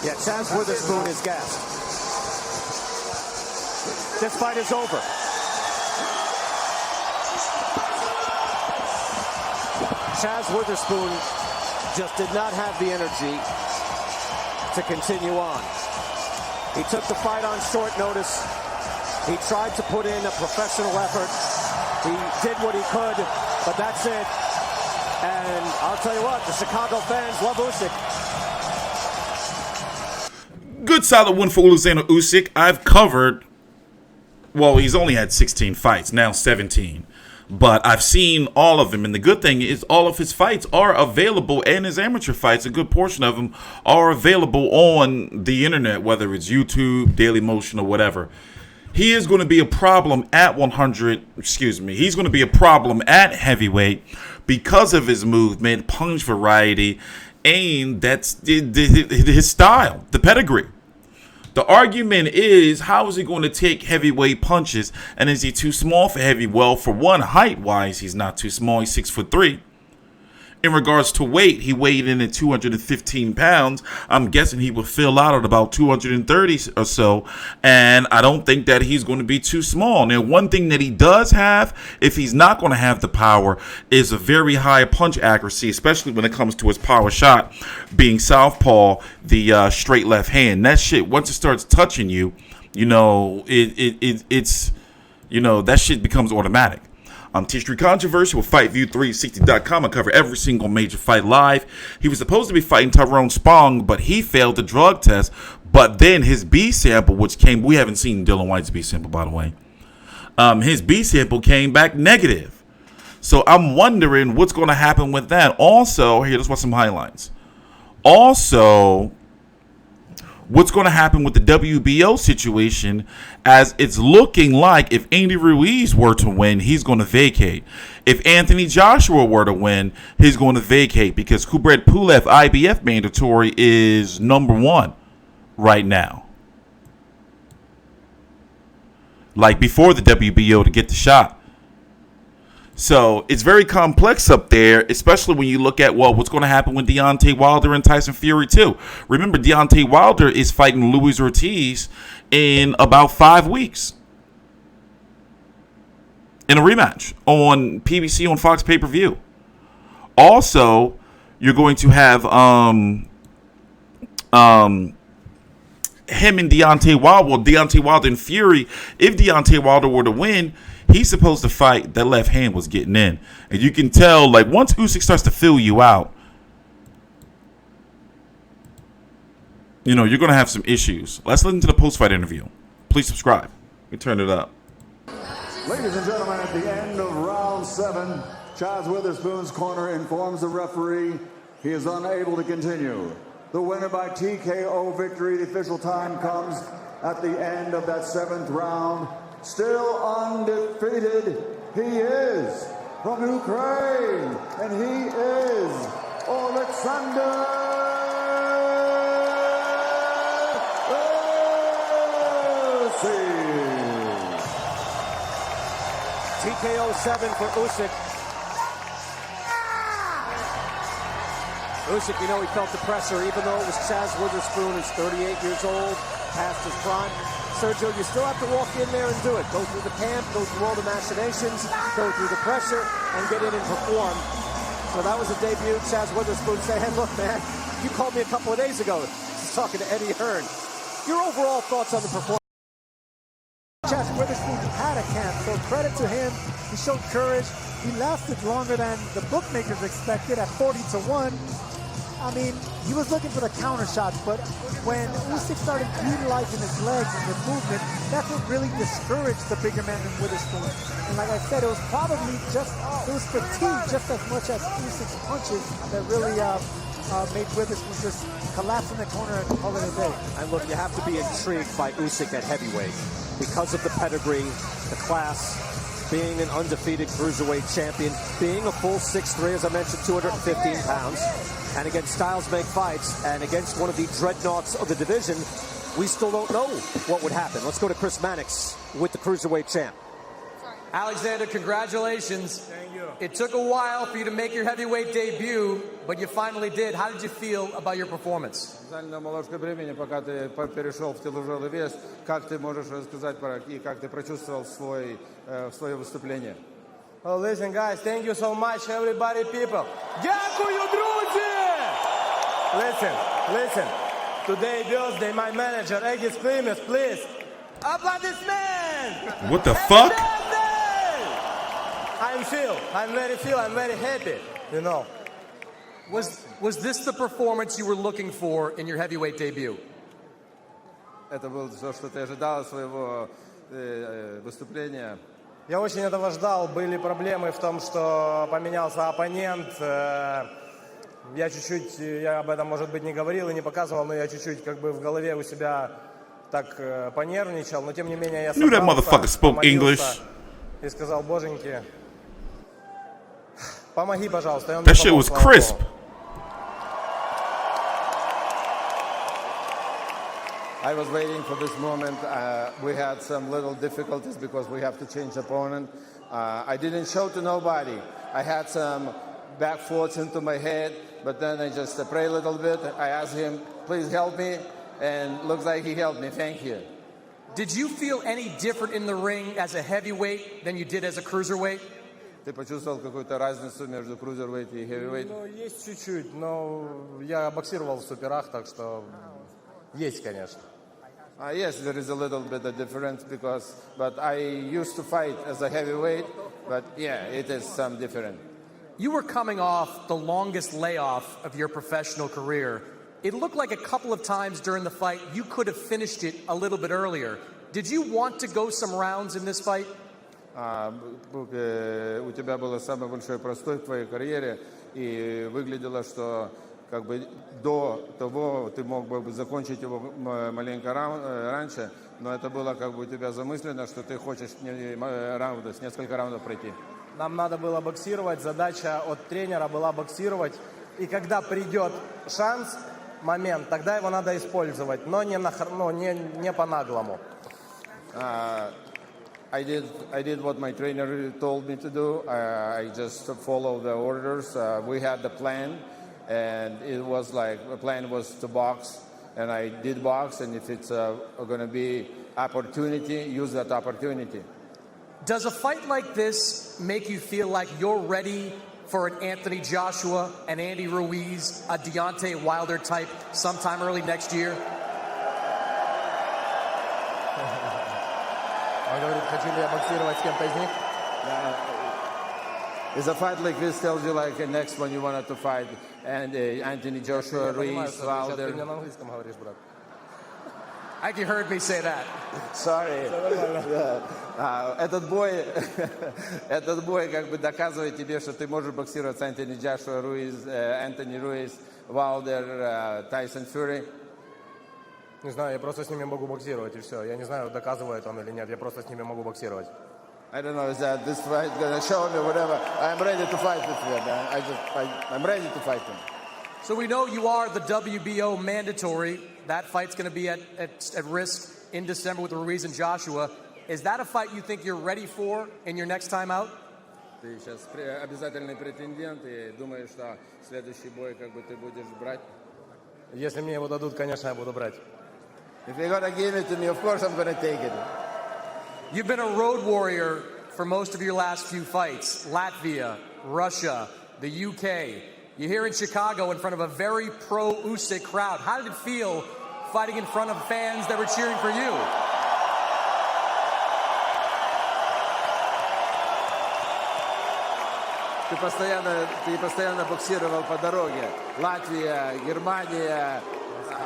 Yeah, Chazz Witherspoon is gassed. This fight is over. Chazz Witherspoon just did not have the energy to continue on. He took the fight on short notice. He tried to put in a professional effort. He did what he could, but that's it. And I'll tell you what, the Chicago fans love Usyk. Good solid win for Oleksandr Usyk. I've covered, well, he's only had 16 fights, now 17. But I've seen all of them, and the good thing is all of his fights are available, and his amateur fights, a good portion of them, are available on the internet, whether it's YouTube, Dailymotion, or whatever. He is going to be a problem at he's going to be a problem at heavyweight because of his movement, punch variety, and that's his style, the pedigree. The argument is, how is he going to take heavyweight punches, and is he too small for heavy? Well, for one, height-wise, he's not too small. He's 6'3". In regards to weight, he weighed in at 215 pounds. I'm guessing he will fill out at about 230 or so, and I don't think that he's going to be too small. Now, one thing that he does have, if he's not going to have the power, is a very high punch accuracy, especially when it comes to his power shot, being southpaw, the straight left hand. That shit, once it starts touching you, it's that shit becomes automatic. I'm TstreeT Controversy with FightView360.com. I cover every single major fight live. He was supposed to be fighting Tyrone Spong, but he failed the drug test. But then his B sample, which came, we haven't seen Dillian Whyte's B sample, by the way. His B sample came back negative. So I'm wondering what's going to happen with that. Also, here, let's watch some highlights. Also, what's going to happen with the WBO situation, as it's looking like if Andy Ruiz were to win, he's going to vacate. If Anthony Joshua were to win, he's going to vacate because Kubrat Pulev IBF mandatory is #1 right now. Like before the WBO to get the shot. So it's very complex up there, especially when you look at, well, what's going to happen with Deontay Wilder and Tyson Fury too. Remember, Deontay Wilder is fighting Luis Ortiz in about 5 weeks in a rematch on PBC on Fox pay-per-view. Also, you're going to have him and Deontay Wilder. Well, Deontay Wilder and Fury. If Deontay Wilder were to win, he's supposed to fight. That left hand was getting in. And you can tell, like, once Usyk starts to fill you out, you're going to have some issues. Let's listen to the post-fight interview. Please subscribe. Let me turn it up. Ladies and gentlemen, at the end of round 7, Chazz Witherspoon's corner informs the referee he is unable to continue. The winner by TKO victory. The official time comes at the end of that 7th round. Still undefeated, he is from Ukraine, and he is Oleksandr Usyk. TKO 7 for Usyk. Usyk, he felt the pressure, even though it was Chazz Witherspoon, who's 38 years old, past his prime. Sergio, you still have to walk in there and do it. Go through the camp, go through all the machinations, go through the pressure, and get in and perform. So that was a debut. Chazz Witherspoon said, hey, look, man, you called me a couple of days ago. He's talking to Eddie Hearn. Your overall thoughts on the performance? Chazz Witherspoon had a camp, so credit to him. He showed courage. He lasted longer than the bookmakers expected at 40-1. I mean, he was looking for the counter shots, but when Usyk started utilizing his legs and the movement, that's what really discouraged the bigger man than Witherspoon. And like I said, it was probably it was fatigue just as much as Usyk's punches that really made Witherspoon just collapse in the corner and call it a day. And look, you have to be intrigued by Usyk at heavyweight because of the pedigree, the class, being an undefeated cruiserweight champion, being a full 6'3", as I mentioned, 215 pounds. And against styles make fights, and against one of the dreadnoughts of the division, we still don't know what would happen. Let's go to Chris Mannix with the cruiserweight champ. Oleksandr, congratulations. Thank you. It took a while for you to make your heavyweight debut, but you finally did. How did you feel about your performance? Заняло немножко времени, пока ты перешел в тяжелый вес. Как ты можешь рассказать и как ты прочувствовал свое выступление? Well, listen, guys, thank you so much, everybody, people. Дякую, друзі! Listen. Today, Thursday, my manager, Egis Primus, please. Applaudissements! What the fuck? I'm very happy, you know. Was this the performance you were looking for in your heavyweight debut? Это было то, что ты ожидал от своего выступления. Я очень этого ждал. Были проблемы в том, что поменялся оппонент. Я об этом, может быть, не говорил и не показывал, но я чуть-чуть как бы в голове у себя так понервничал. Но тем не менее я Knew that motherfucker spoke English. И сказал: боженьки, помоги, пожалуйста. И он That shit was crisp. I was waiting for this moment. We had some little difficulties because we have to change opponent. I didn't show to nobody. I had some back thoughts into my head, but then I just prayed a little bit. I asked him, please help me, and looks like he helped me. Thank you. Did you feel any different in the ring as a heavyweight than you did as a cruiserweight? Ты почувствовал какую-то разницу между cruiserweight и heavyweight? Ну, есть чуть-чуть, но я боксировал в суперах, так что есть, конечно. Yes, there is a little bit of difference but I used to fight as a heavyweight, but yeah, it is some different. You were coming off the longest layoff of your professional career. It looked like a couple of times during the fight you could have finished it a little bit earlier. Did you want to go some rounds in this fight? У тебя было самый большой простой в твоей карьере, и выглядело, что как бы до того ты мог бы закончить его маленько раньше, но это было как бы у тебя замыслено, что ты хочешь несколько раундов пройти. Нам надо было боксировать, задача от тренера была боксировать, и когда придет шанс, момент, тогда его надо использовать, но не по-наглому. I did what my trainer told me to do. I just followed the orders. We had the plan. And it was like, the plan was to box, and I did box, and if it's going to be opportunity, use that opportunity. Does a fight like this make you feel like you're ready for an Anthony Joshua, an Andy Ruiz, a Deontay Wilder type sometime early next year? Он говорит, хочу ли я боксировать с кем-то из них? Is a fight like this tells you like the next one you wanted to fight, and Anthony Joshua, Ruiz, Wilder. Ты мне на английском говоришь, брат. I think you heard me say that. Sorry. Этот бой как бы доказывает тебе, что ты можешь боксировать с Anthony Joshua, Ruiz, Anthony Ruiz, Wilder, Tyson Fury. Не знаю, я просто с ними могу боксировать, и все. Я не знаю, доказывает он или нет, я просто с ними могу боксировать. I don't know, is that this fight gonna show me whatever? I'm ready to fight with him. I'm ready to fight him. So we know you are the WBO mandatory. That fight's going to be at risk in December with Ruiz and Joshua. Is that a fight you think you're ready for in your next time out? Ты сейчас обязательный претендент, и думаешь, что следующий бой как бы ты будешь брать? Если мне его дадут, конечно, я буду брать. If you're gonna give it to me, of course I'm gonna take it. You've been a road warrior for most of your last few fights. Latvia, Russia, the UK. You're here in Chicago in front of a very pro-Usyk crowd. How did it feel fighting in front of fans that were cheering for you? Ты постоянно боксировал по дороге. Латвия, Германия,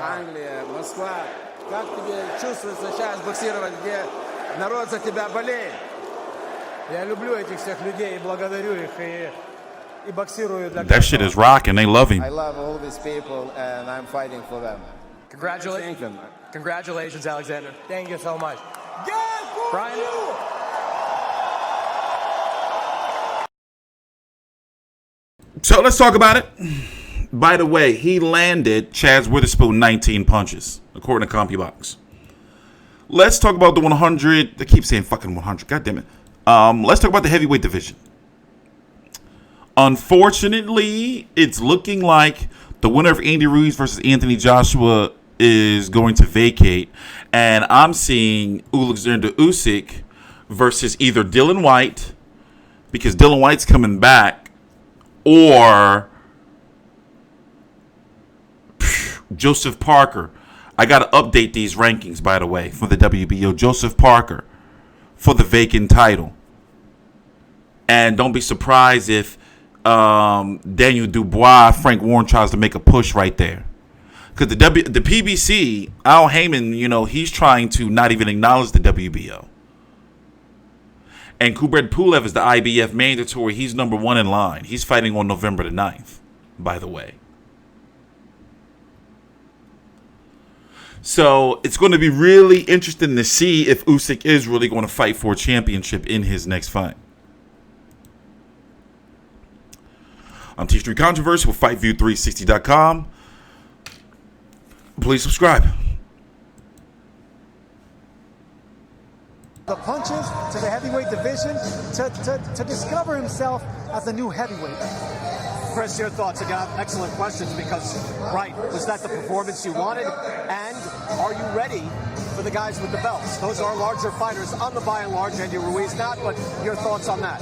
Англия, Москва. Как тебе чувствуется сейчас боксировать, где народ за тебя болеет? Я люблю этих всех людей и благодарю их, и боксирую для That shit is rocking. They love him. I love all these people, and I'm fighting for them. Congratulations, Oleksandr. Thank you so much. Brian? So let's talk about it. By the way, he landed Chazz Witherspoon 19 punches, according to CompuBox. Let's talk about the 100. I keep saying fucking 100. God damn it. Let's talk about the heavyweight division. Unfortunately, it's looking like the winner of Andy Ruiz versus Anthony Joshua is going to vacate. And I'm seeing Oleksandr Usyk versus either Dillian Whyte, because Dillian Whyte's coming back, or Joseph Parker. I got to update these rankings, by the way, for the WBO. Joseph Parker for the vacant title. And don't be surprised if Daniel Dubois, Frank Warren tries to make a push right there. Because the PBC, Al Heyman, he's trying to not even acknowledge the WBO. And Kubrat Pulev is the IBF mandatory. He's number 1 in line. He's fighting on November the 9th, by the way. So it's going to be really interesting to see if Usyk is really going to fight for a championship in his next fight. I'm TstreeT Controversy with FightView360.com. Please subscribe. The punches to the heavyweight division to discover himself as a new heavyweight. Chris, your thoughts? Again, excellent questions because, right, was that the performance you wanted? And are you ready for the guys with the belts? Those are larger fighters on the by and large, Andy Ruiz not, but your thoughts on that?